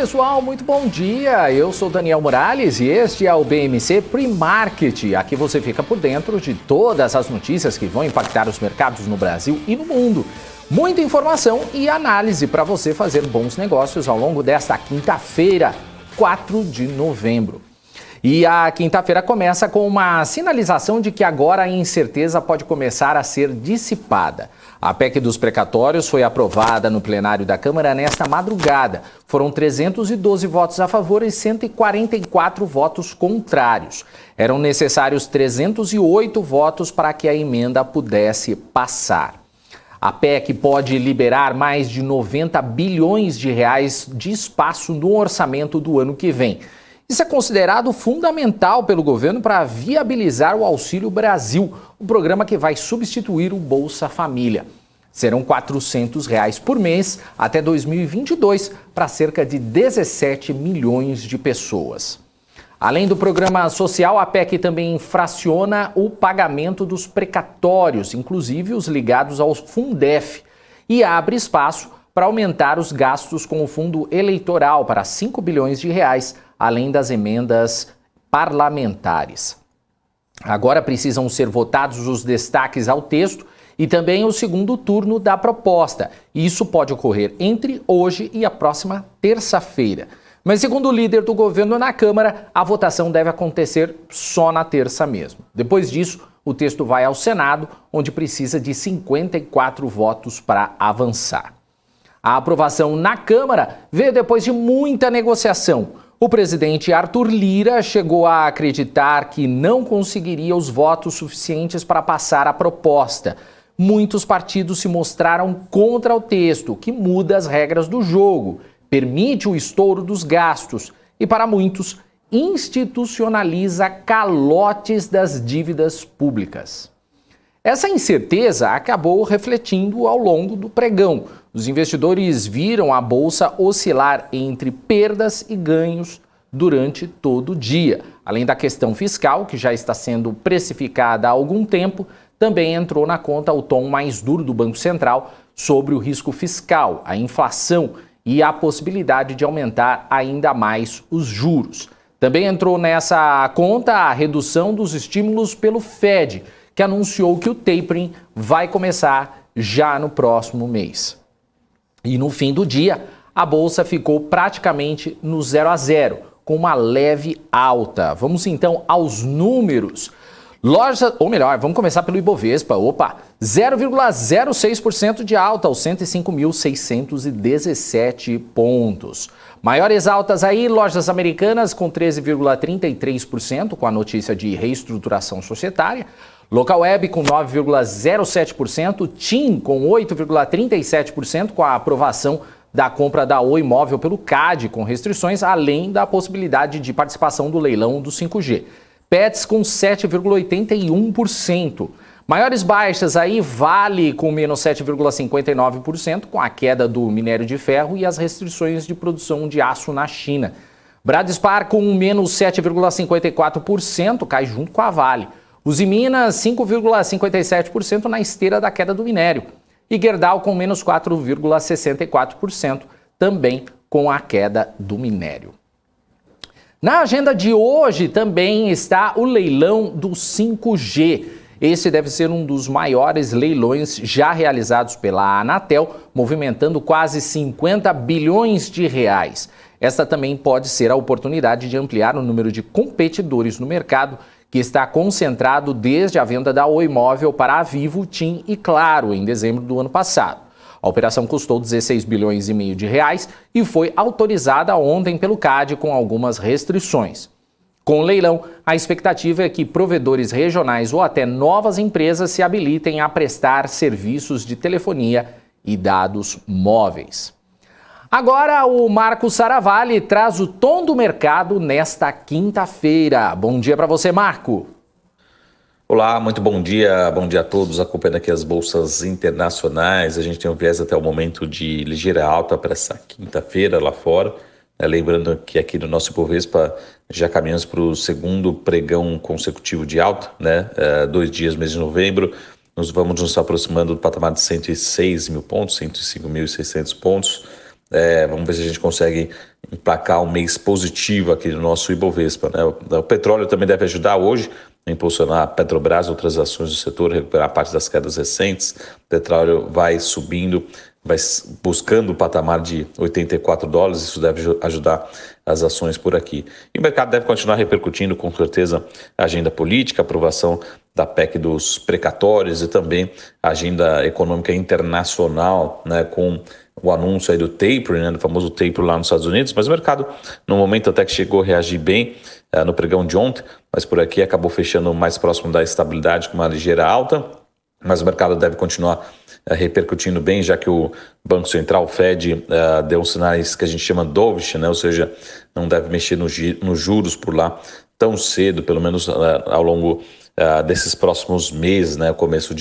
pessoal, muito bom dia. Eu sou Daniel Morales e este é o BMC Pre-Market. Aqui você fica por dentro de todas as notícias que vão impactar os mercados no Brasil e no mundo. Muita informação e análise para você fazer bons negócios ao longo desta quinta-feira, 4 de novembro. E a quinta-feira começa com uma sinalização de que agora a incerteza pode começar a ser dissipada. A PEC dos precatórios foi aprovada no plenário da Câmara nesta madrugada. Foram 312 votos a favor e 144 votos contrários. Eram necessários 308 votos para que a emenda pudesse passar. A PEC pode liberar mais de 90 bilhões de reais de espaço no orçamento do ano que vem. Isso é considerado fundamental pelo governo para viabilizar o Auxílio Brasil, o programa que vai substituir o Bolsa Família. Serão R$ 400 por mês até 2022 para cerca de 17 milhões de pessoas. Além do programa social, a PEC também infraciona o pagamento dos precatórios, inclusive os ligados ao Fundef, e abre espaço para aumentar os gastos com o fundo eleitoral para 5 bilhões de reais, além das emendas parlamentares. Agora precisam ser votados os destaques ao texto e também o segundo turno da proposta. Isso pode ocorrer entre hoje e a próxima terça-feira. Mas segundo o líder do governo na Câmara, a votação deve acontecer só na terça mesmo. Depois disso, o texto vai ao Senado, onde precisa de 54 votos para avançar. A aprovação na Câmara veio depois de muita negociação. O presidente Arthur Lira chegou a acreditar que não conseguiria os votos suficientes para passar a proposta. Muitos partidos se mostraram contra o texto, que muda as regras do jogo, permite o estouro dos gastos e, para muitos, institucionaliza calotes das dívidas públicas. Essa incerteza acabou refletindo ao longo do pregão. Os investidores viram a bolsa oscilar entre perdas e ganhos durante todo o dia. Além da questão fiscal, que já está sendo precificada há algum tempo, também entrou na conta o tom mais duro do Banco Central sobre o risco fiscal, a inflação e a possibilidade de aumentar ainda mais os juros. Também entrou nessa conta a redução dos estímulos pelo Fed, que anunciou que o tapering vai começar já no próximo mês. E no fim do dia, a bolsa ficou praticamente no 0 a 0, com uma leve alta. Vamos então aos números. Vamos começar pelo Ibovespa. 0,06% de alta aos 105.617 pontos. Maiores altas aí, Lojas Americanas com 13,33%, com a notícia de reestruturação societária. Local Web com 9,07%, TIM com 8,37% com a aprovação da compra da Oi Móvel pelo CAD com restrições, além da possibilidade de participação do leilão do 5G. Pets com 7,81%. Maiores baixas aí, Vale com menos 7,59% com a queda do minério de ferro e as restrições de produção de aço na China. Bradespar com menos 7,54%, cai junto com a Vale. Usiminas, 5,57% na esteira da queda do minério. E Gerdau com menos 4,64%, também com a queda do minério. Na agenda de hoje também está o leilão do 5G. Esse deve ser um dos maiores leilões já realizados pela Anatel, movimentando quase 50 bilhões de reais. Esta também pode ser a oportunidade de ampliar o número de competidores no mercado, que está concentrado desde a venda da Oi Móvel para a Vivo, TIM e Claro, em dezembro do ano passado. A operação custou 16 bilhões e meio de reais e foi autorizada ontem pelo CAD com algumas restrições. Com o leilão, a expectativa é que provedores regionais ou até novas empresas se habilitem a prestar serviços de telefonia e dados móveis. Agora, o Marco Saravalli traz o tom do mercado nesta quinta-feira. Bom dia para você, Marco. Olá, muito bom dia a todos. Acompanhando aqui as bolsas internacionais. A gente tem um viés até o momento de ligeira alta para essa quinta-feira lá fora. Lembrando que aqui no nosso Ibovespa já caminhamos para o segundo pregão consecutivo de alta, 2 dias, mês de novembro. Nós vamos nos aproximando do patamar de 106 mil pontos, 105.600 pontos. Vamos ver se a gente consegue emplacar um mês positivo aqui no nosso Ibovespa, né? O petróleo também deve ajudar hoje a impulsionar a Petrobras e outras ações do setor, recuperar parte das quedas recentes. O petróleo vai subindo, vai buscando o patamar de $84, isso deve ajudar as ações por aqui. E o mercado deve continuar repercutindo, com certeza, a agenda política, a aprovação da PEC dos precatórios e também a agenda econômica internacional, né, com o anúncio aí do tapering, né, do famoso taper lá nos Estados Unidos, mas o mercado, no momento até que chegou a reagir bem no pregão de ontem, mas por aqui acabou fechando mais próximo da estabilidade com uma ligeira alta, mas o mercado deve continuar repercutindo bem, já que o Banco Central, o Fed, deu sinais que a gente chama dovish, né? Ou seja, não deve mexer nos juros por lá tão cedo, pelo menos ao longo desses próximos meses, né? Começo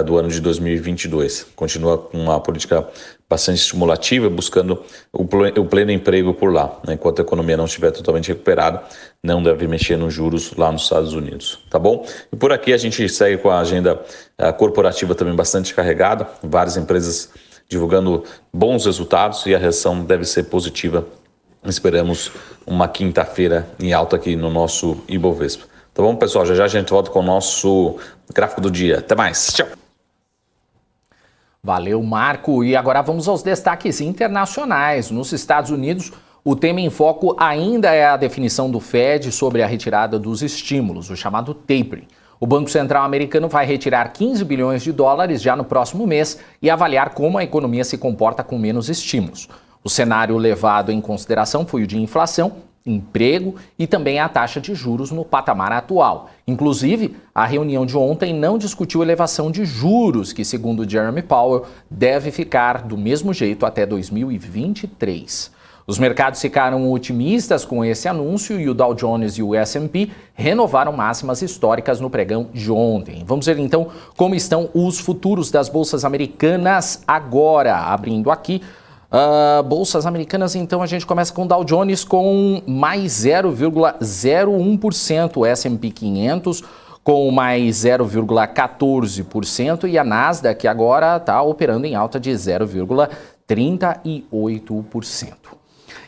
do ano de 2022. Continua com uma política bastante estimulativa, buscando o pleno emprego por lá, né? Enquanto a economia não estiver totalmente recuperada, não deve mexer nos juros lá nos Estados Unidos, tá bom? E por aqui a gente segue com a agenda corporativa também bastante carregada, várias empresas divulgando bons resultados e a reação deve ser positiva. Esperamos uma quinta-feira em alta aqui no nosso Ibovespa. Tá bom, pessoal? Já a gente volta com o nosso gráfico do dia. Até mais. Tchau. Valeu, Marco. E agora vamos aos destaques internacionais. Nos Estados Unidos, o tema em foco ainda é a definição do Fed sobre a retirada dos estímulos, o chamado tapering. O Banco Central americano vai retirar 15 bilhões de dólares já no próximo mês e avaliar como a economia se comporta com menos estímulos. O cenário levado em consideração foi o de inflação, emprego e também a taxa de juros no patamar atual. Inclusive, a reunião de ontem não discutiu elevação de juros, que, segundo Jeremy Powell, deve ficar do mesmo jeito até 2023. Os mercados ficaram otimistas com esse anúncio e o Dow Jones e o S&P renovaram máximas históricas no pregão de ontem. Vamos ver então como estão os futuros das bolsas americanas agora, abrindo aqui. Bolsas americanas, então a gente começa com o Dow Jones com mais 0,01%, o S&P 500 com mais 0,14% e a Nasdaq agora está operando em alta de 0,38%.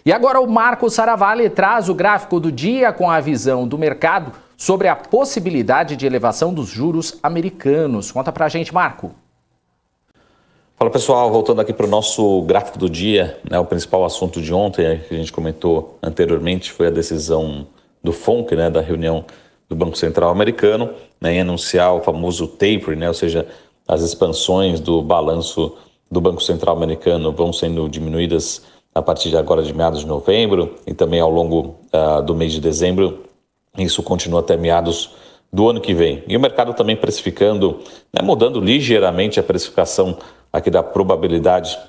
E agora o Marco Saravalli traz o gráfico do dia com a visão do mercado sobre a possibilidade de elevação dos juros americanos. Conta pra gente, Marco. Fala pessoal, voltando aqui para o nosso gráfico do dia, né, o principal assunto de ontem, que a gente comentou anteriormente, foi a decisão do FONC, né, da reunião do Banco Central americano, né, em anunciar o famoso taper, né, ou seja, as expansões do balanço do Banco Central americano vão sendo diminuídas a partir de agora de meados de novembro e também ao longo do mês de dezembro. Isso continua até meados do ano que vem. E o mercado também precificando, né, mudando ligeiramente a precificação aqui da probabilidade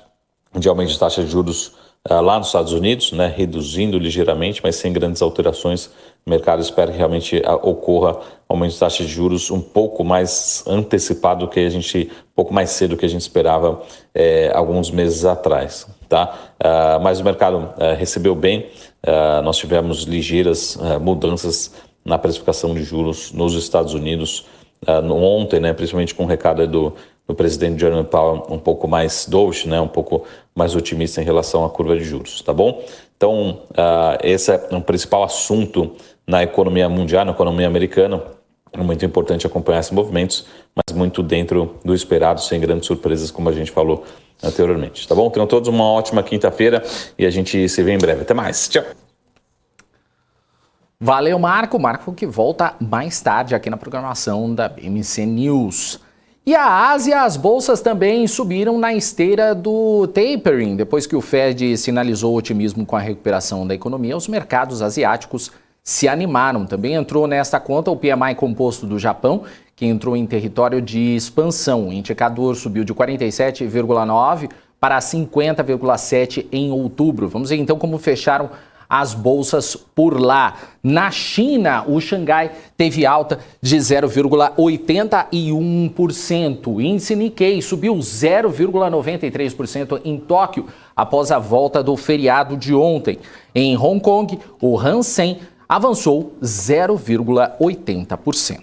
de aumento de taxa de juros lá nos Estados Unidos, né, reduzindo ligeiramente, mas sem grandes alterações. O mercado espera que realmente ocorra aumento de taxa de juros um pouco mais antecipado que um pouco mais cedo do que a gente esperava alguns meses atrás, tá? Mas o mercado recebeu bem, nós tivemos ligeiras mudanças na precificação de juros nos Estados Unidos ontem, né, principalmente com o recado do presidente Jeremy Powell um pouco mais dovish, né, um pouco mais otimista em relação à curva de juros, tá bom? Então, esse é um principal assunto na economia mundial, na economia americana. É muito importante acompanhar esses movimentos, mas muito dentro do esperado, sem grandes surpresas, como a gente falou anteriormente, tá bom? Tenham todos uma ótima quinta-feira e a gente se vê em breve. Até mais. Tchau! Valeu, Marco. Marco que volta mais tarde aqui na programação da BMC News. E a Ásia, as bolsas também subiram na esteira do tapering. Depois que o Fed sinalizou otimismo com a recuperação da economia, os mercados asiáticos se animaram. Também entrou nesta conta o PMI composto do Japão, que entrou em território de expansão. O indicador subiu de 47,9 para 50,7 em outubro. Vamos ver então como fecharam as bolsas por lá. Na China, o Xangai teve alta de 0,81%. O índice Nikkei subiu 0,93% em Tóquio após a volta do feriado de ontem. Em Hong Kong, o Hang Seng avançou 0,80%.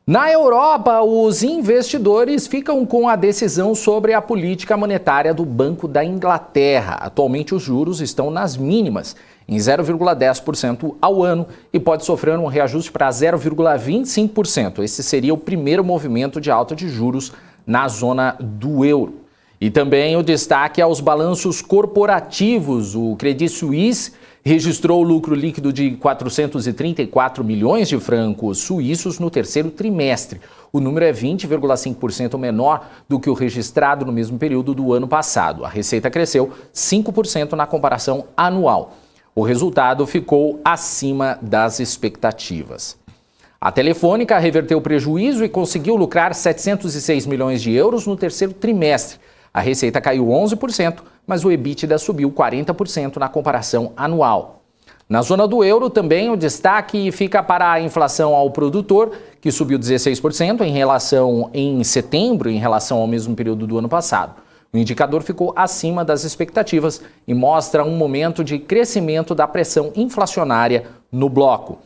Na Europa, os investidores ficam com a decisão sobre a política monetária do Banco da Inglaterra. Atualmente, os juros estão nas mínimas, em 0,10% ao ano, e pode sofrer um reajuste para 0,25%. Esse seria o primeiro movimento de alta de juros na zona do euro. E também o destaque aos balanços corporativos. O Credit Suisse registrou lucro líquido de 434 milhões de francos suíços no terceiro trimestre. O número é 20,5% menor do que o registrado no mesmo período do ano passado. A receita cresceu 5% na comparação anual. O resultado ficou acima das expectativas. A Telefônica reverteu o prejuízo e conseguiu lucrar 706 milhões de euros no terceiro trimestre. A receita caiu 11%, mas o EBITDA subiu 40% na comparação anual. Na zona do euro também o destaque fica para a inflação ao produtor, que subiu 16% em setembro em relação ao mesmo período do ano passado. O indicador ficou acima das expectativas e mostra um momento de crescimento da pressão inflacionária no bloco.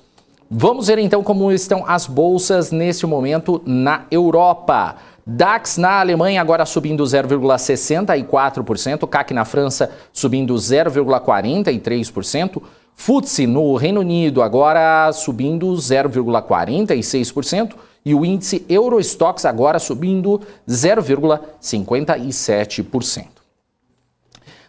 Vamos ver então como estão as bolsas neste momento na Europa. DAX na Alemanha agora subindo 0,64%, CAC na França subindo 0,43%, FTSE no Reino Unido agora subindo 0,46% e o índice Eurostoxx agora subindo 0,57%.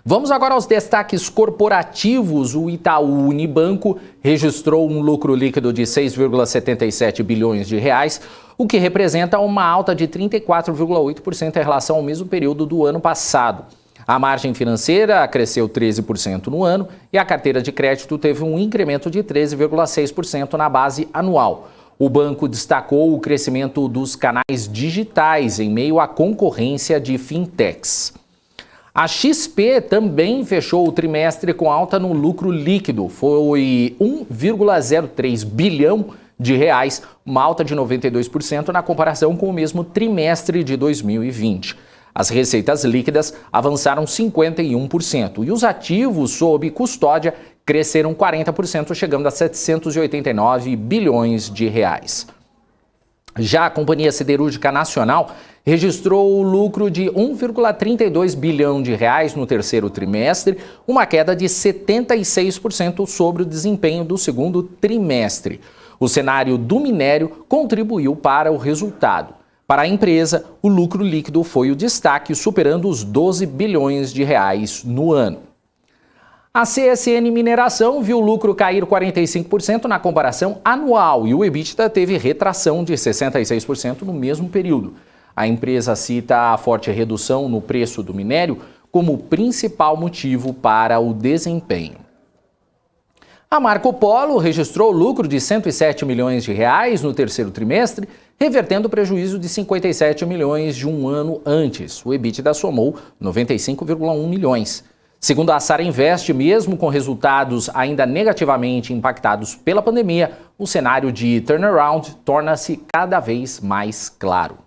Vamos agora aos destaques corporativos. O Itaú Unibanco registrou um lucro líquido de 6,77 bilhões de reais, o que representa uma alta de 34,8% em relação ao mesmo período do ano passado. A margem financeira cresceu 13% no ano e a carteira de crédito teve um incremento de 13,6% na base anual. O banco destacou o crescimento dos canais digitais em meio à concorrência de fintechs. A XP também fechou o trimestre com alta no lucro líquido, foi 1,03 bilhão de reais, uma alta de 92% na comparação com o mesmo trimestre de 2020. As receitas líquidas avançaram 51% e os ativos sob custódia cresceram 40%, chegando a 789 bilhões de reais. Já a Companhia Siderúrgica Nacional registrou o lucro de 1,32 bilhão de reais no terceiro trimestre, uma queda de 76% sobre o desempenho do segundo trimestre. O cenário do minério contribuiu para o resultado. Para a empresa, o lucro líquido foi o destaque, superando os 12 bilhões de reais no ano. A CSN Mineração viu o lucro cair 45% na comparação anual e o EBITDA teve retração de 66% no mesmo período. A empresa cita a forte redução no preço do minério como principal motivo para o desempenho. A Marco Polo registrou lucro de 107 milhões de reais no terceiro trimestre, revertendo o prejuízo de 57 milhões de um ano antes. O EBITDA somou 95,1 milhões. Segundo a Sara Invest, mesmo com resultados ainda negativamente impactados pela pandemia, o cenário de turnaround torna-se cada vez mais claro.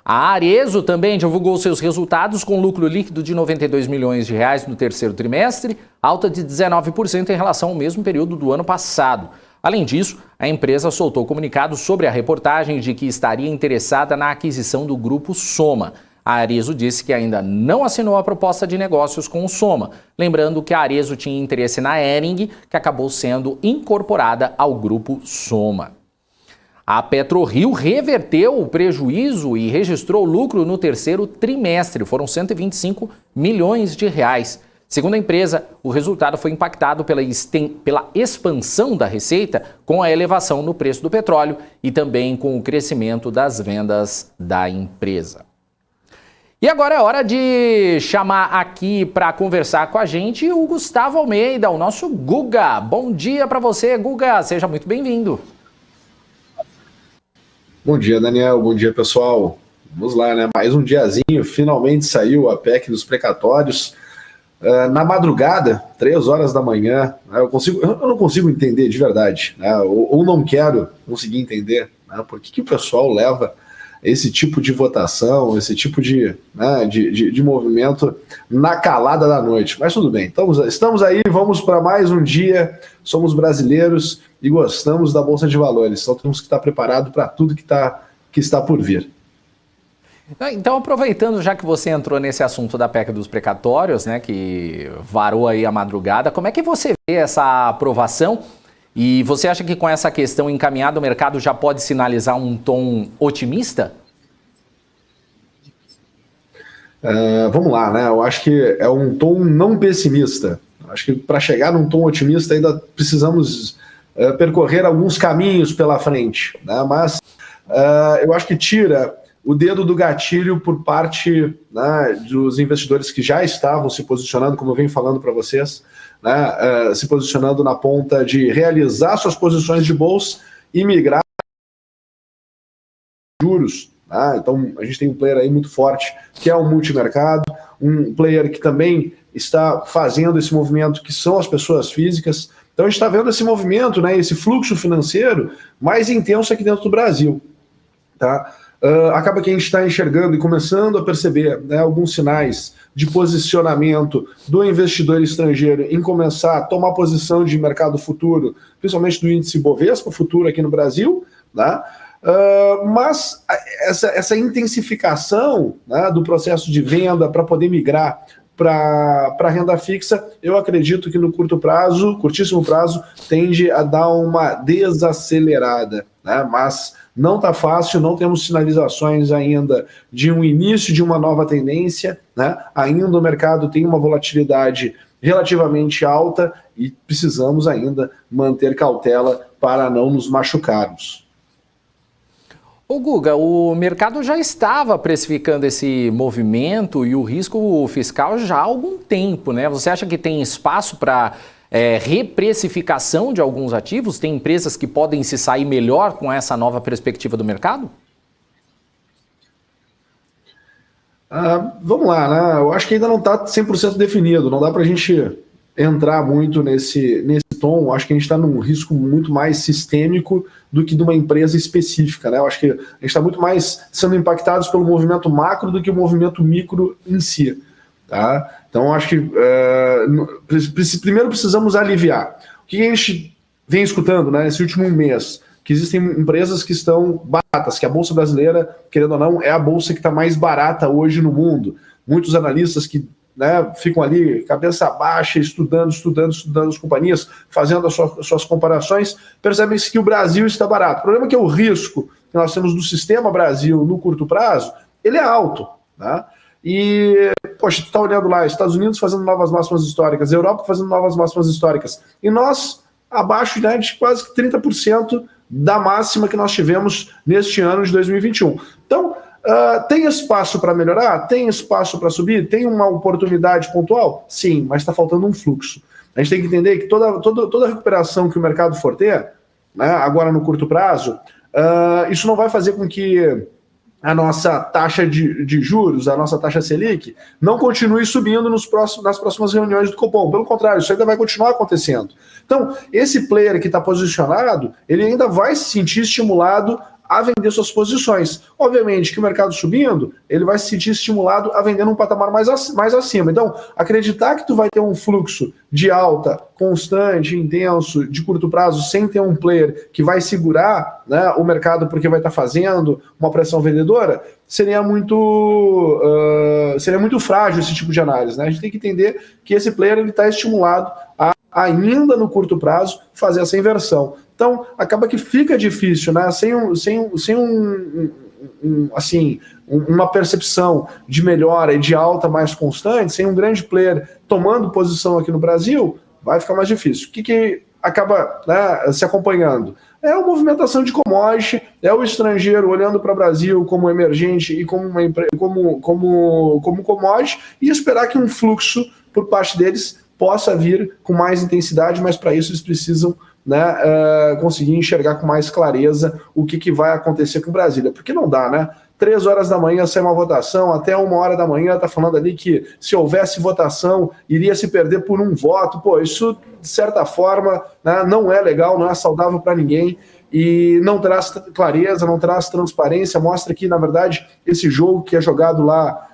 A Arezzo também divulgou seus resultados com lucro líquido de 92 milhões de reais no terceiro trimestre, alta de 19% em relação ao mesmo período do ano passado. Além disso, a empresa soltou comunicado sobre a reportagem de que estaria interessada na aquisição do grupo Soma. A Arezzo disse que ainda não assinou a proposta de negócios com o Soma, lembrando que a Arezzo tinha interesse na Hering, que acabou sendo incorporada ao grupo Soma. A PetroRio reverteu o prejuízo e registrou lucro no terceiro trimestre, foram 125 milhões de reais. Segundo a empresa, o resultado foi impactado pela expansão da receita com a elevação no preço do petróleo e também com o crescimento das vendas da empresa. E agora é hora de chamar aqui para conversar com a gente o Gustavo Almeida, o nosso Guga. Bom dia para você, Guga. Seja muito bem-vindo. Bom dia, Daniel. Bom dia, pessoal. Vamos lá, né? Mais um diazinho. Finalmente saiu a PEC dos precatórios. Na madrugada, 3 horas da manhã, né? Eu não consigo entender de verdade, né? Ou não quero conseguir entender, né? Por que o pessoal leva esse tipo de votação, esse tipo de movimento na calada da noite. Mas tudo bem, estamos aí, vamos para mais um dia, somos brasileiros e gostamos da Bolsa de Valores. Então temos que estar preparado para tudo que está por vir. Então, aproveitando já que você entrou nesse assunto da PEC dos precatórios, né, que varou aí a madrugada, como é que você vê essa aprovação? E você acha que com essa questão encaminhada o mercado já pode sinalizar um tom otimista? Vamos lá, né? Eu acho que é um tom não pessimista. Acho que para chegar num tom otimista ainda precisamos percorrer alguns caminhos pela frente, né? Mas eu acho que tira o dedo do gatilho por parte, né, dos investidores que já estavam se posicionando, como eu venho falando para vocês, né, se posicionando na ponta de realizar suas posições de bolsa e migrar juros. Então a gente tem um player aí muito forte, que é o multimercado, um player que também está fazendo esse movimento, que são as pessoas físicas. Então a gente está vendo esse movimento, né, esse fluxo financeiro mais intenso aqui dentro do Brasil. Tá? Acaba que a gente está enxergando e começando a perceber, né, alguns sinais de posicionamento do investidor estrangeiro em começar a tomar posição de mercado futuro, principalmente do índice Bovespa futuro aqui no Brasil, né? Mas essa intensificação, né, do processo de venda para poder migrar para renda fixa, eu acredito que no curtíssimo prazo, tende a dar uma desacelerada, né? Mas não está fácil, não temos sinalizações ainda de um início de uma nova tendência, né? Ainda o mercado tem uma volatilidade relativamente alta e precisamos ainda manter cautela para não nos machucarmos. Ô Guga, o mercado já estava precificando esse movimento e o risco fiscal já há algum tempo, né? Você acha que tem espaço para reprecificação de alguns ativos? Tem empresas que podem se sair melhor com essa nova perspectiva do mercado? Vamos lá, né? Eu acho que ainda não está 100% definido, não dá para a gente entrar muito nesse tom. Acho que a gente está num risco muito mais sistêmico do que de uma empresa específica, né? Eu acho que a gente está muito mais sendo impactados pelo movimento macro do que o movimento micro em si, tá? Então acho que primeiro precisamos aliviar. O que a gente vem escutando, né, nesse último mês? Que existem empresas que estão baratas, que a Bolsa Brasileira, querendo ou não, é a bolsa que está mais barata hoje no mundo. Muitos analistas que, né, ficam ali, cabeça baixa, estudando as companhias, fazendo as suas comparações, percebem que o Brasil está barato. O problema é que o risco que nós temos do sistema Brasil no curto prazo, ele é alto, tá? E, poxa, tu está olhando lá, Estados Unidos fazendo novas máximas históricas, Europa fazendo novas máximas históricas, e nós abaixo, né, de quase 30% da máxima que nós tivemos neste ano de 2021. Então, tem espaço para melhorar? Tem espaço para subir? Tem uma oportunidade pontual? Sim, mas está faltando um fluxo. A gente tem que entender que toda recuperação que o mercado for ter, né, agora no curto prazo, isso não vai fazer com que a nossa taxa de juros, a nossa taxa Selic, não continue subindo nas próximas reuniões do Copom. Pelo contrário, isso ainda vai continuar acontecendo. Então, esse player que está posicionado, ele ainda vai se sentir estimulado a vender suas posições. Obviamente que o mercado subindo, ele vai se sentir estimulado a vender num patamar mais acima. Então, acreditar que tu vai ter um fluxo de alta constante, intenso, de curto prazo, sem ter um player que vai segurar, né, o mercado porque vai estar fazendo uma pressão vendedora, seria muito frágil esse tipo de análise, né? A gente tem que entender que esse player está estimulado a, ainda no curto prazo, fazer essa inversão. Então, acaba que fica difícil, né? Sem uma percepção de melhora e de alta mais constante, sem um grande player tomando posição aqui no Brasil, vai ficar mais difícil. O que acaba, né, se acompanhando? É a movimentação de commodity, é o estrangeiro olhando para o Brasil como emergente e como commodity, e esperar que um fluxo por parte deles possa vir com mais intensidade, mas para isso eles precisam, né, conseguir enxergar com mais clareza o que vai acontecer com Brasília. Porque não dá, né? 3 horas da manhã sai uma votação, até 1 hora da manhã está falando ali que se houvesse votação, iria se perder por um voto. Pô, isso, de certa forma, né, não é legal, não é saudável para ninguém e não traz clareza, não traz transparência, mostra que, na verdade, esse jogo que é jogado lá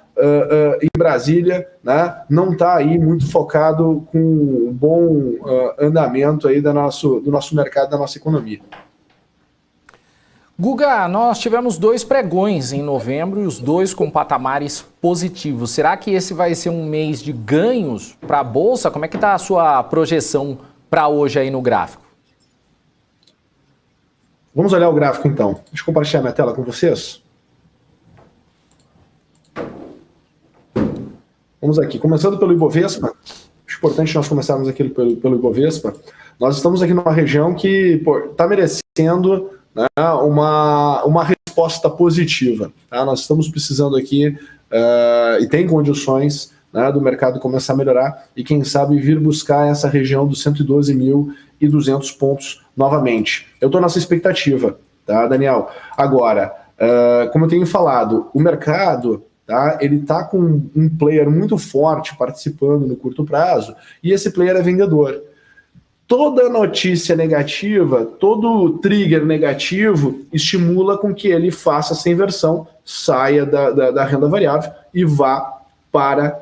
em Brasília, né, não está aí muito focado com um bom andamento aí do nosso mercado, da nossa economia. Guga, nós tivemos 2 pregões em novembro e os 2 com patamares positivos. Será que esse vai ser um mês de ganhos para a Bolsa? Como é que está a sua projeção para hoje aí no gráfico? Vamos olhar o gráfico então. Deixa eu compartilhar minha tela com vocês. Vamos aqui, começando pelo Ibovespa. Acho importante nós começarmos aqui pelo Ibovespa. Nós estamos aqui numa região que está merecendo, né, uma resposta positiva. Tá? Nós estamos precisando aqui, e tem condições, né, do mercado começar a melhorar e, quem sabe, vir buscar essa região dos 112.200 pontos novamente. Eu estou nessa expectativa, tá, Daniel? Agora, como eu tenho falado, o mercado, tá, ele está com um player muito forte participando no curto prazo, e esse player é vendedor. Toda notícia negativa, todo trigger negativo estimula com que ele faça essa inversão, saia da renda variável e vá para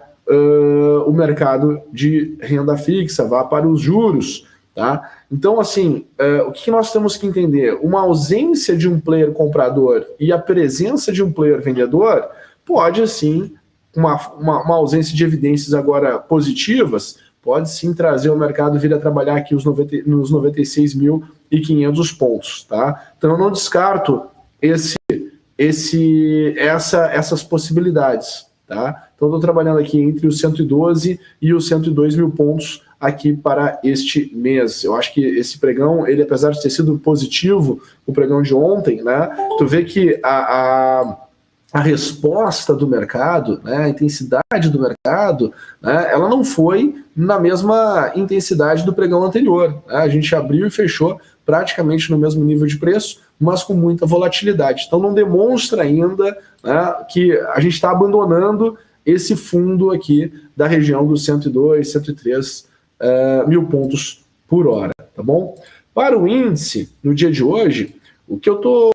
o mercado de renda fixa, vá para os juros. Tá? Então, assim, o que nós temos que entender? Uma ausência de um player comprador e a presença de um player vendedor pode, sim, uma ausência de evidências agora positivas, pode sim trazer o mercado vir a trabalhar aqui nos 96.500 pontos. Tá? Então eu não descarto essas possibilidades. Tá? Então eu estou trabalhando aqui entre os 112 e os 102 mil pontos aqui para este mês. Eu acho que esse pregão, ele, apesar de ter sido positivo, o pregão de ontem, né, tu vê que a resposta do mercado, né, a intensidade do mercado, né, ela não foi na mesma intensidade do pregão anterior. Né? A gente abriu e fechou praticamente no mesmo nível de preço, mas com muita volatilidade. Então não demonstra ainda, né, que a gente está abandonando esse fundo aqui da região dos 102, 103 mil pontos por hora. Tá bom? Para o índice, no dia de hoje, o que eu estou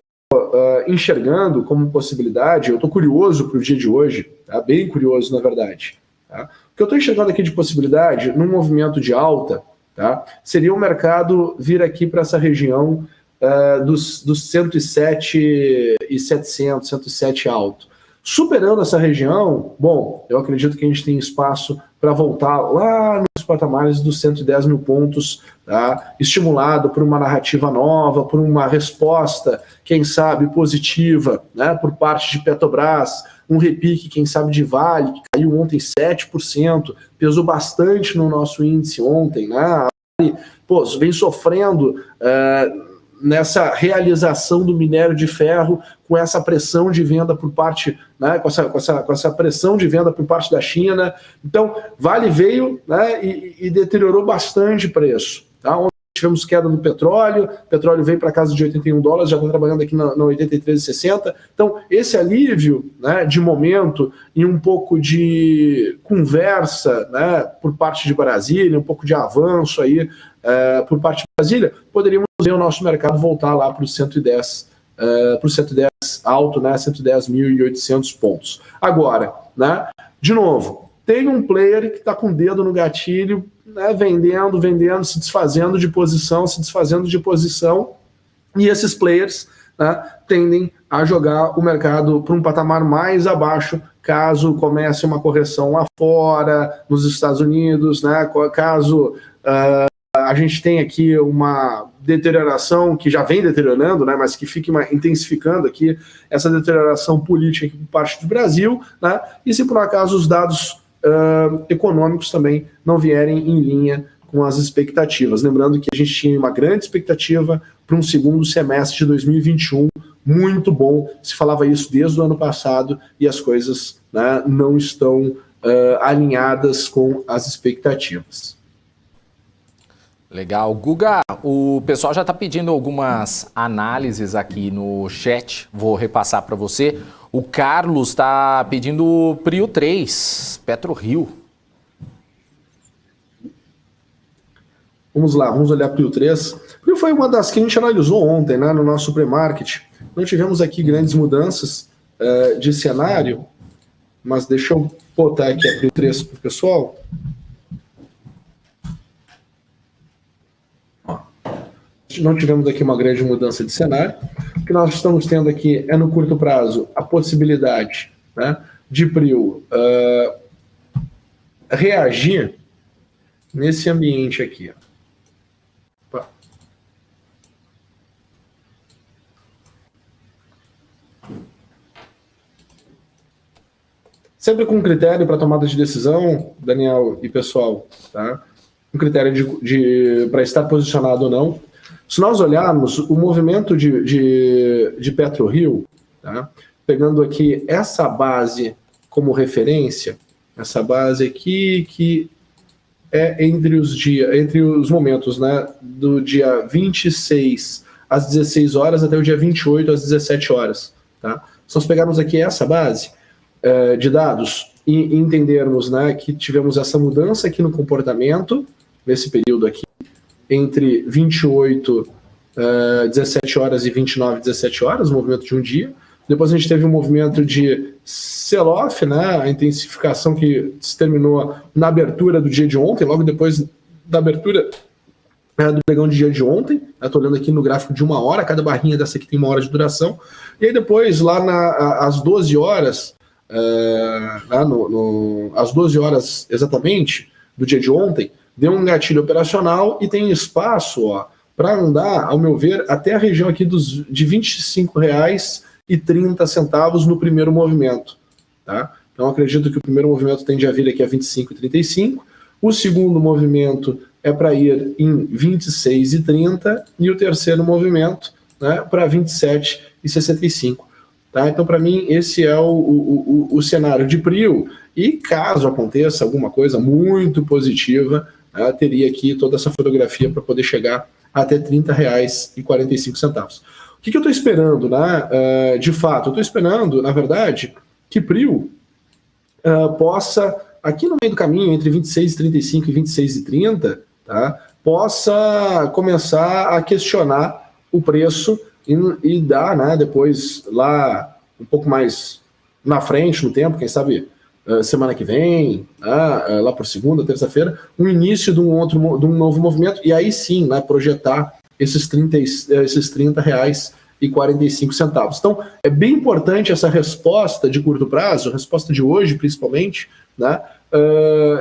enxergando como possibilidade, eu estou curioso para o dia de hoje, tá? Bem curioso, na verdade. Tá? O que eu estou enxergando aqui de possibilidade, num movimento de alta, tá? Seria o mercado vir aqui para essa região dos 107.700, 107 alto. Superando essa região, bom, eu acredito que a gente tem espaço para voltar lá nos patamares dos 110 mil pontos, tá? Estimulado por uma narrativa nova, por uma resposta, quem sabe, positiva, né, por parte de Petrobras, um repique, quem sabe, de Vale, que caiu ontem 7%, pesou bastante no nosso índice ontem, né? A Vale, vem sofrendo nessa realização do minério de ferro, com essa pressão de venda por parte, né, com essa pressão de venda por parte da China. Então, Vale veio, né, e deteriorou bastante o preço. Tá? Ontem tivemos queda no petróleo, o petróleo veio para casa de $81, já está trabalhando aqui na 83,60. Então, esse alívio, né, de momento e um pouco de conversa, né, por parte de Brasília, um pouco de avanço aí por parte de Brasília, poderíamos ver o nosso mercado voltar lá para os 110, alto, né, 110.800 pontos. Agora, né, de novo, tem um player que está com o dedo no gatilho, né, vendendo, se desfazendo de posição, e esses players, né, tendem a jogar o mercado para um patamar mais abaixo, caso comece uma correção lá fora, nos Estados Unidos, né, caso a gente tem aqui uma deterioração que já vem deteriorando, né, mas que fique intensificando aqui essa deterioração política aqui por parte do Brasil, né, e se por acaso os dados econômicos também não vierem em linha com as expectativas. Lembrando que a gente tinha uma grande expectativa para um segundo semestre de 2021, muito bom, se falava isso desde o ano passado e as coisas, né, não estão alinhadas com as expectativas. Legal. Guga, o pessoal já está pedindo algumas análises aqui no chat, vou repassar para você. O Carlos está pedindo Prio 3, PetroRio. Vamos lá, vamos olhar Prio 3. Prio foi uma das que a gente analisou ontem, né, no nosso pre-market. Não tivemos aqui grandes mudanças de cenário, mas deixa eu botar aqui a P3 para o pessoal. Ó, não tivemos aqui uma grande mudança de cenário. O que nós estamos tendo aqui é, no curto prazo, a possibilidade, né, de PRIO reagir nesse ambiente aqui. Opa. Sempre com critério para tomada de decisão, Daniel e pessoal, tá? Um critério para estar posicionado ou não. Se nós olharmos o movimento de PetroRio, tá? Pegando aqui essa base como referência, essa base aqui que é entre os momentos, né, do dia 26 às 16 horas até o dia 28 às 17 horas. Tá? Se nós pegarmos aqui essa base de dados e entendermos, né, que tivemos essa mudança aqui no comportamento, nesse período aqui, entre 28, 17 horas e 29, 17 horas, o movimento de um dia. Depois a gente teve um movimento de sell-off, né, a intensificação que se terminou na abertura do dia de ontem, logo depois da abertura do pregão de dia de ontem. Estou olhando aqui no gráfico de 1 hora, cada barrinha dessa aqui tem 1 hora de duração. E aí depois, lá às 12 horas, às 12 horas exatamente do dia de ontem, deu um gatilho operacional e tem espaço para andar, ao meu ver, até a região aqui de R$ 25,30 no primeiro movimento. Tá? Então acredito que o primeiro movimento tende a vir aqui a 25,35, o segundo movimento é para ir em 26,30 e o terceiro movimento, né, para 27,65. Tá? Então, para mim, esse é o cenário de PRIO, e caso aconteça alguma coisa muito positiva, teria aqui toda essa fotografia para poder chegar até R$ 30,45. O que eu estou esperando, né? De fato, eu estou esperando, na verdade, que PRIO possa, aqui no meio do caminho, entre 26,35 e 26,30, tá? Possa começar a questionar o preço e dar, né, depois, lá um pouco mais na frente no tempo, quem sabe semana que vem, lá por segunda, terça-feira, um início de um novo movimento, e aí sim, né, projetar esses R$ 30,45. Então, é bem importante essa resposta de curto prazo, a resposta de hoje, principalmente, né,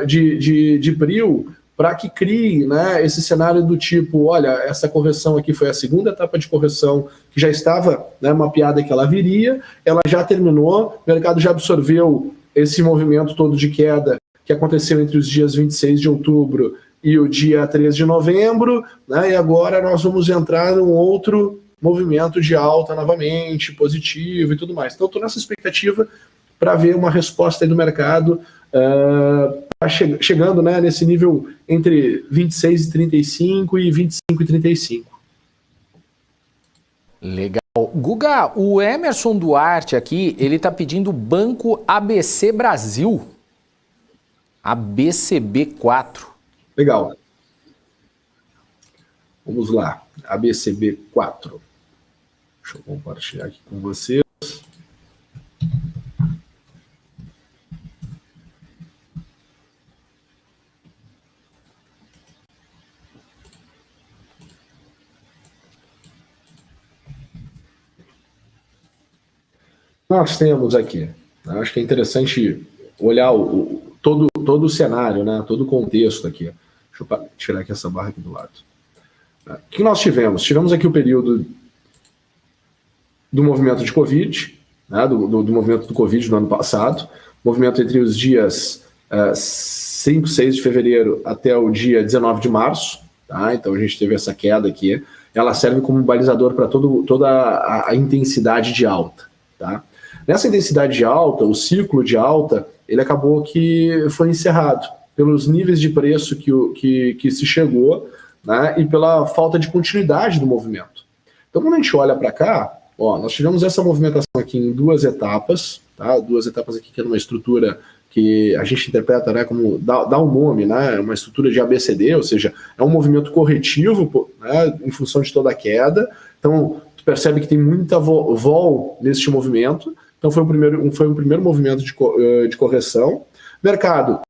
de PRIO, para que crie, né, esse cenário do tipo, olha, essa correção aqui foi a segunda etapa de correção que já estava, né, mapeada que ela viria, ela já terminou, o mercado já absorveu esse movimento todo de queda que aconteceu entre os dias 26 de outubro e o dia 13 de novembro, né, e agora nós vamos entrar num outro movimento de alta novamente, positivo e tudo mais. Então, estou nessa expectativa para ver uma resposta aí do mercado chegando, né, nesse nível entre 26,35 e 25,35. Legal. Guga, o Emerson Duarte aqui, ele está pedindo Banco ABC Brasil. ABCB4. Legal. Vamos lá. ABCB4. Deixa eu compartilhar aqui com vocês. Nós temos aqui, né, acho que é interessante olhar todo o cenário, né, todo o contexto aqui. Deixa eu tirar aqui essa barra aqui do lado. O que nós tivemos? Tivemos aqui o período do movimento de Covid, né, do movimento do Covid no ano passado, movimento entre os dias 5, 6 de fevereiro até o dia 19 de março, tá? Então a gente teve essa queda aqui, ela serve como balizador para toda a intensidade de alta, tá? Nessa intensidade de alta, o ciclo de alta, ele acabou que foi encerrado pelos níveis de preço que se chegou, né, e pela falta de continuidade do movimento. Então, quando a gente olha para cá, nós tivemos essa movimentação aqui em 2 etapas, tá? 2 etapas aqui que é numa estrutura que a gente interpreta, né, como dá um nome, né, uma estrutura de ABCD, ou seja, é um movimento corretivo, né, em função de toda a queda. Então, tu percebe que tem muita vol neste movimento. Então foi um primeiro movimento de correção. Mercado,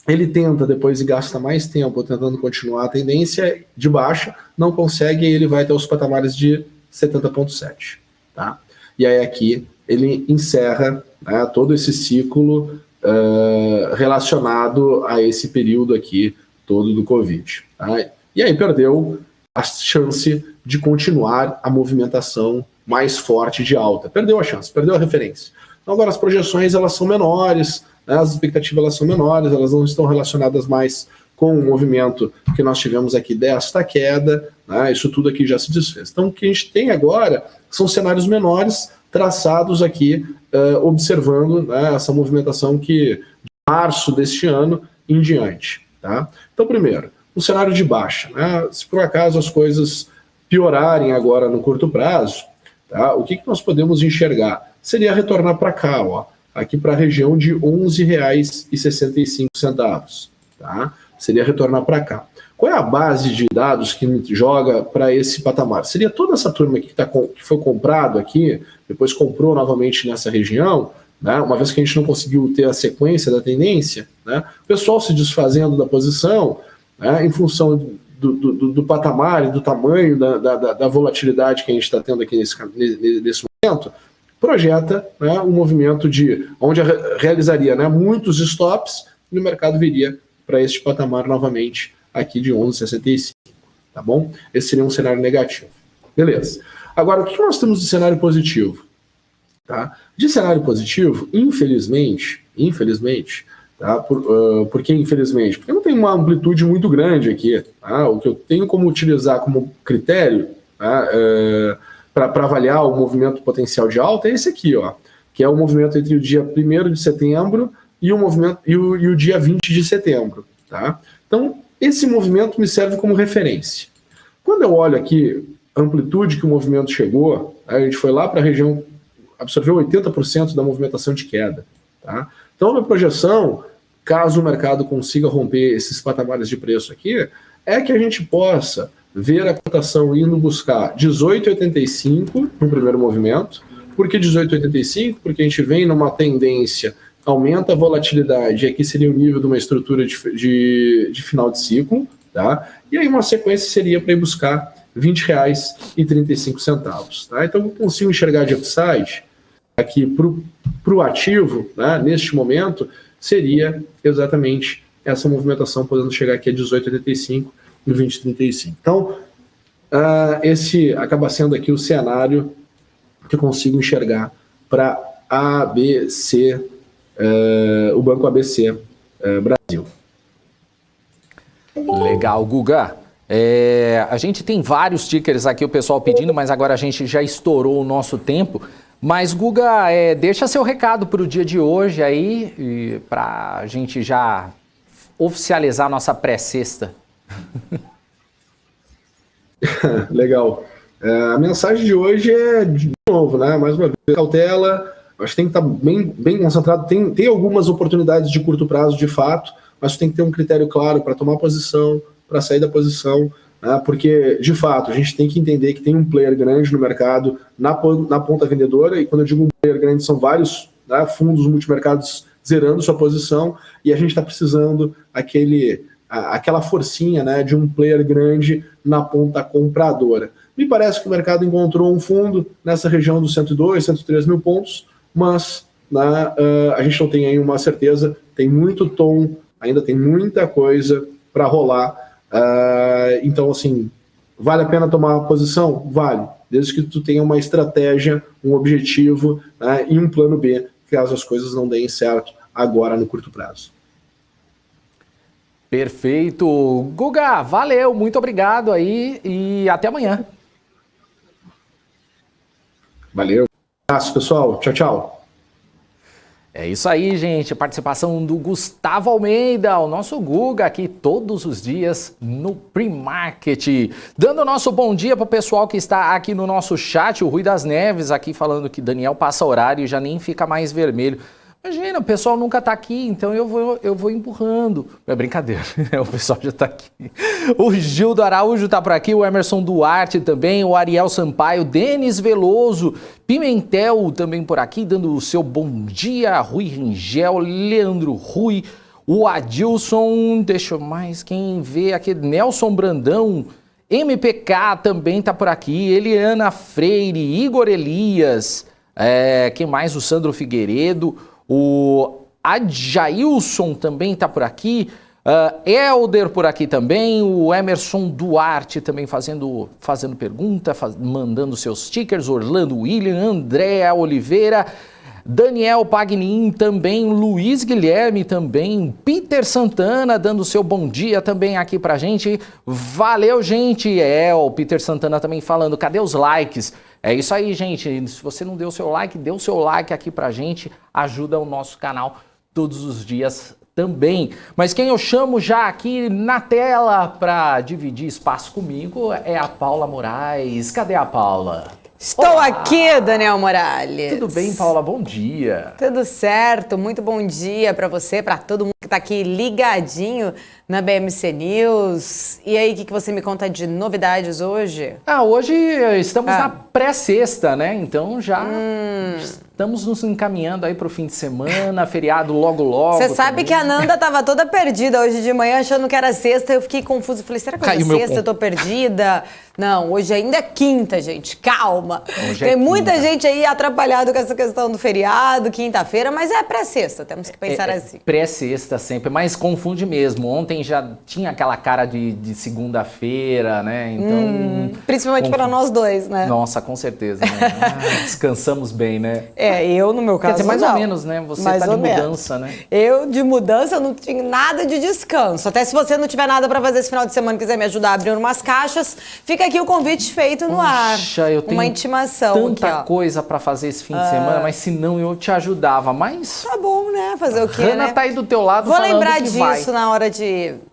ele tenta depois e gasta mais tempo tentando continuar a tendência de baixa, não consegue e ele vai até os patamares de 70,7. Tá? E aí aqui ele encerra, né, todo esse ciclo relacionado a esse período aqui todo do Covid. Tá? E aí perdeu a chance de continuar a movimentação mais forte de alta. Perdeu a chance, perdeu a referência. Então agora as projeções elas são menores, né, as expectativas elas são menores, elas não estão relacionadas mais com o movimento que nós tivemos aqui desta queda, né, isso tudo aqui já se desfez. Então o que a gente tem agora são cenários menores traçados aqui, observando, né, essa movimentação que de março deste ano em diante. Tá? Então primeiro, um cenário de baixa, né? Se por acaso as coisas piorarem agora no curto prazo, tá? O que nós podemos enxergar? Seria retornar para cá, ó, aqui para a região de R$ 11,65, tá? Seria retornar para cá. Qual é a base de dados que joga para esse patamar? Seria toda essa turma que foi comprado aqui, depois comprou novamente nessa região, né? Uma vez que a gente não conseguiu ter a sequência da tendência, né? O pessoal se desfazendo da posição, né, em função do patamar e do tamanho da volatilidade que a gente está tendo aqui nesse momento, projeta, né, um movimento onde realizaria, né, muitos stops e o mercado viria para este patamar novamente aqui de 11,65, tá bom? Esse seria um cenário negativo. Beleza. Agora, o que nós temos de cenário positivo? Tá? De cenário positivo, infelizmente, tá? Por que infelizmente? Porque não tem uma amplitude muito grande aqui. Tá? O que eu tenho como utilizar como critério, tá, para avaliar o movimento potencial de alta é esse aqui, ó, que é o movimento entre o dia 1º de setembro e o dia 20 de setembro. Tá? Então, esse movimento me serve como referência. Quando eu olho aqui a amplitude que o movimento chegou, a gente foi lá para a região, absorveu 80% da movimentação de queda. Tá? Então, a minha projeção, caso o mercado consiga romper esses patamares de preço aqui, é que a gente possa ver a cotação indo buscar 18,85 no primeiro movimento. Por que 18,85? Porque a gente vem numa tendência, aumenta a volatilidade, e aqui seria o nível de uma estrutura de final de ciclo, tá? E aí uma sequência seria para ir buscar R$ 20,35. Tá? Então eu consigo enxergar de upside aqui para o ativo, né, neste momento, seria exatamente essa movimentação podendo chegar aqui a 18,85 e 20,35. Então, esse acaba sendo aqui o cenário que eu consigo enxergar para ABC, o Banco ABC Brasil. Legal, Guga. A gente tem vários tickers aqui, o pessoal pedindo, mas agora a gente já estourou o nosso tempo. Mas, Guga, deixa seu recado para o dia de hoje aí, para a gente já oficializar a nossa pré-sexta. Legal. A mensagem de hoje é, de novo, né, mais uma vez, cautela. Acho que tem que estar bem concentrado. Tem algumas oportunidades de curto prazo, de fato, mas tem que ter um critério claro para tomar posição, para sair da posição, né, porque, de fato, a gente tem que entender que tem um player grande no mercado, na ponta vendedora, e quando eu digo um player grande, são vários, né, fundos multimercados zerando sua posição, e a gente está precisando aquela forcinha, né, de um player grande na ponta compradora. Me parece que o mercado encontrou um fundo nessa região dos 102, 103 mil pontos, mas a gente não tem aí uma certeza, tem muito tom, ainda tem muita coisa para rolar. Então, assim, vale a pena tomar uma posição? Vale, desde que tu tenha uma estratégia, um objetivo, né, e um plano B, caso as coisas não deem certo agora no curto prazo. Perfeito. Guga, valeu, muito obrigado aí e até amanhã. Valeu. Um abraço, pessoal. Tchau, tchau. É isso aí, gente. A participação do Gustavo Almeida, o nosso Guga, aqui todos os dias no Pre-Market. Dando o nosso bom dia para o pessoal que está aqui no nosso chat, o Rui das Neves aqui falando que Daniel passa horário e já nem fica mais vermelho. Imagina, o pessoal nunca tá aqui, então eu vou empurrando. É brincadeira, o pessoal já tá aqui. O Gildo Araújo tá por aqui, o Emerson Duarte também, o Ariel Sampaio, Denis Veloso, Pimentel também por aqui, dando o seu bom dia, Rui Ringel, Leandro Rui, o Adilson, deixa eu mais, quem vê aqui, Nelson Brandão, MPK também tá por aqui, Eliana Freire, Igor Elias, quem mais? O Sandro Figueiredo, o Adjailson também tá por aqui, Helder por aqui também, o Emerson Duarte também fazendo pergunta, mandando seus stickers, Orlando William, Andréa Oliveira, Daniel Pagnin também, Luiz Guilherme também, Peter Santana dando seu bom dia também aqui pra gente. Valeu, gente! O Peter Santana também falando, cadê os likes? É isso aí, gente. Se você não deu seu like, dê o seu like aqui pra gente, ajuda o nosso canal todos os dias também. Mas quem eu chamo já aqui na tela pra dividir espaço comigo é a Paula Moraes. Cadê a Paula? Estou aqui, Daniel Morales. Tudo bem, Paula? Bom dia. Tudo certo, muito bom dia para você, para todo mundo que está aqui ligadinho na BMC News. E aí, o que você me conta de novidades hoje? Hoje estamos na pré-sexta, né? Então já estamos nos encaminhando aí para o fim de semana, feriado logo. Você sabe que a Nanda estava toda perdida hoje de manhã, achando que era sexta. Eu fiquei confusa. Falei, será que hoje é sexta? Eu tô perdida. Não, hoje ainda é quinta, gente. Calma. Tem muita gente aí atrapalhado com essa questão do feriado, quinta-feira, mas é pré-sexta, temos que pensar assim. Pré-sexta sempre, mas confunde mesmo. Ontem já tinha aquela cara de segunda-feira, né? Então. Principalmente para nós dois, né? Nossa, com certeza. Né? Descansamos bem, né? Eu no meu caso. Quer dizer, mais ou menos, né? Você mais tá de menos. Mudança, né? Eu de mudança eu não tinha nada de descanso. Até se você não tiver nada para fazer esse final de semana e quiser me ajudar a abrir umas caixas, fica aqui o convite feito no ar. Eu tenho uma intimação tanta aqui, coisa para fazer esse fim de semana, mas se não eu te ajudava. Mas tá bom, né? Fazer o quê, Hanna né? tá aí do teu lado. Vou lembrar que disso na hora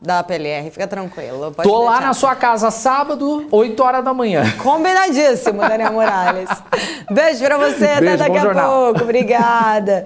da PLR, fica tranquilo. Tô lá na sua casa sábado, 8 horas da manhã. Combinadíssimo, Daniel Morales. Beijo pra você, Beijo, até daqui a pouco. Obrigada.